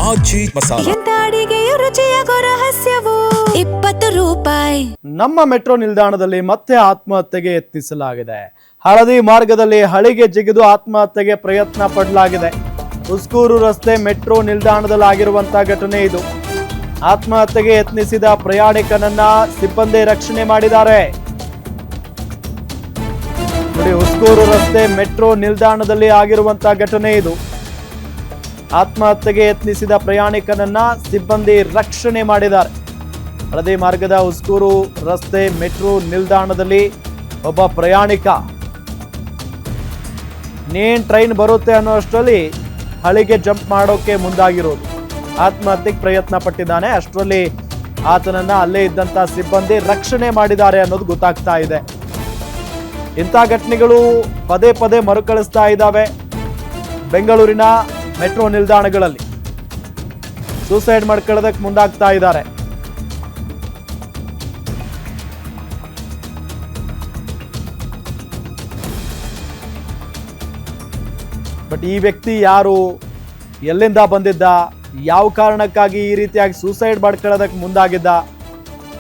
ಆಜಿ ಮಸಾಲ. ಎಂತ ಅಡಿಗೆಯ ರುಚಿಯಾಗೋ ರಹಸ್ಯವು 20 ರೂಪಾಯಿ. ನಮ್ಮ ಮೆಟ್ರೋ ನಿಲ್ದಾಣದಲ್ಲಿ ಮತ್ತೆ ಆತ್ಮಹತ್ಯೆಗೆ ಯತ್ನಿಸಲಾಗಿದೆ. ಹಳದಿ ಮಾರ್ಗದಲ್ಲಿ ಹಳಿಗೆ ಜಿಗಿದು ಆತ್ಮಹತ್ಯೆಗೆ ಪ್ರಯತ್ನ ಪಡಲಾಗಿದೆ. ಉಸ್ಕೂರು ರಸ್ತೆ ಮೆಟ್ರೋ ನಿಲ್ದಾಣದಲ್ಲಿ ಆಗಿರುವಂತಹ ಘಟನೆ ಇದು. ಆತ್ಮಹತ್ಯೆಗೆ ಯತ್ನಿಸಿದ ಪ್ರಯಾಣಿಕನನ್ನ ಸಿಬ್ಬಂದಿ ರಕ್ಷಣೆ ಮಾಡಿದ್ದಾರೆ. ನೋಡಿ, ಉಸ್ಕೂರು ರಸ್ತೆ ಮೆಟ್ರೋ ನಿಲ್ದಾಣದಲ್ಲಿ ಆಗಿರುವಂತಹ ಘಟನೆ ಇದು. ಆತ್ಮಹತ್ಯೆಗೆ ಯತ್ನಿಸಿದ ಪ್ರಯಾಣಿಕನನ್ನ ಸಿಬ್ಬಂದಿ ರಕ್ಷಣೆ ಮಾಡಿದ್ದಾರೆ. ಹಳದಿ ಮಾರ್ಗದ ಉಸ್ಕೂರು ರಸ್ತೆ ಮೆಟ್ರೋ ನಿಲ್ದಾಣದಲ್ಲಿ ಒಬ್ಬ ಪ್ರಯಾಣಿಕ ನೇನ್ ಟ್ರೈನ್ ಬರುತ್ತೆ ಅನ್ನೋಷ್ಟರಲ್ಲಿ ಹಳಿಗೆ ಜಂಪ್ ಮಾಡೋಕೆ ಮುಂದಾಗಿರೋದು. ಆತ್ಮಹತ್ಯೆಗೆ ಪ್ರಯತ್ನ ಪಟ್ಟಿದ್ದಾನೆ. ಅಷ್ಟರಲ್ಲಿ ಆತನನ್ನ ಅಲ್ಲೇ ಇದ್ದಂತ ಸಿಬ್ಬಂದಿ ರಕ್ಷಣೆ ಮಾಡಿದ್ದಾರೆ ಅನ್ನೋದು ಗೊತ್ತಾಗ್ತಾ ಇದೆ. ಇಂಥ ಘಟನೆಗಳು ಪದೇ ಪದೇ ಮರುಕಳಿಸ್ತಾ ಇದ್ದಾವೆ. ಬೆಂಗಳೂರಿನ ಮೆಟ್ರೋ ನಿಲ್ದಾಣಗಳಲ್ಲಿ ಸೂಸೈಡ್ ಮಾಡ್ಕೊಳ್ಳೋದಕ್ಕೆ ಮುಂದಾಗ್ತಾ ಇದ್ದಾರೆ. ಬಟ್ ಈ ವ್ಯಕ್ತಿ ಯಾರು, ಎಲ್ಲಿಂದ ಬಂದಿದ್ದ, ಯಾವ ಕಾರಣಕ್ಕಾಗಿ ಈ ರೀತಿಯಾಗಿ ಸೂಸೈಡ್ ಮಾಡ್ಕೊಳ್ಳೋದಕ್ಕೆ ಮುಂದಾಗಿದ್ದ,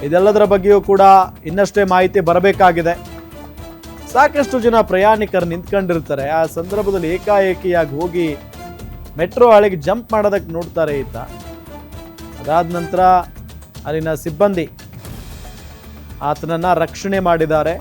ಇದೆಲ್ಲದರ ಬಗ್ಗೆಯೂ ಕೂಡ ಇನ್ನಷ್ಟೇ ಮಾಹಿತಿ ಬರಬೇಕಾಗಿದೆ. ಸಾಕಷ್ಟು ಜನ ಪ್ರಯಾಣಿಕರು ನಿಂತ್ಕೊಂಡಿರ್ತಾರೆ. ಆ ಸಂದರ್ಭದಲ್ಲಿ ಏಕಾಏಕಿಯಾಗಿ ಹೋಗಿ ಮೆಟ್ರೋ ಹಳಿಗೆ ಜಂಪ್ ಮಾಡೋದಕ್ಕೆ ನೋಡ್ತಾರೆ ಈತ. ಅದಾದ ನಂತರ ಅಲ್ಲಿನ ಸಿಬ್ಬಂದಿ ಆತನನ್ನ ರಕ್ಷಣೆ ಮಾಡಿದ್ದಾರೆ.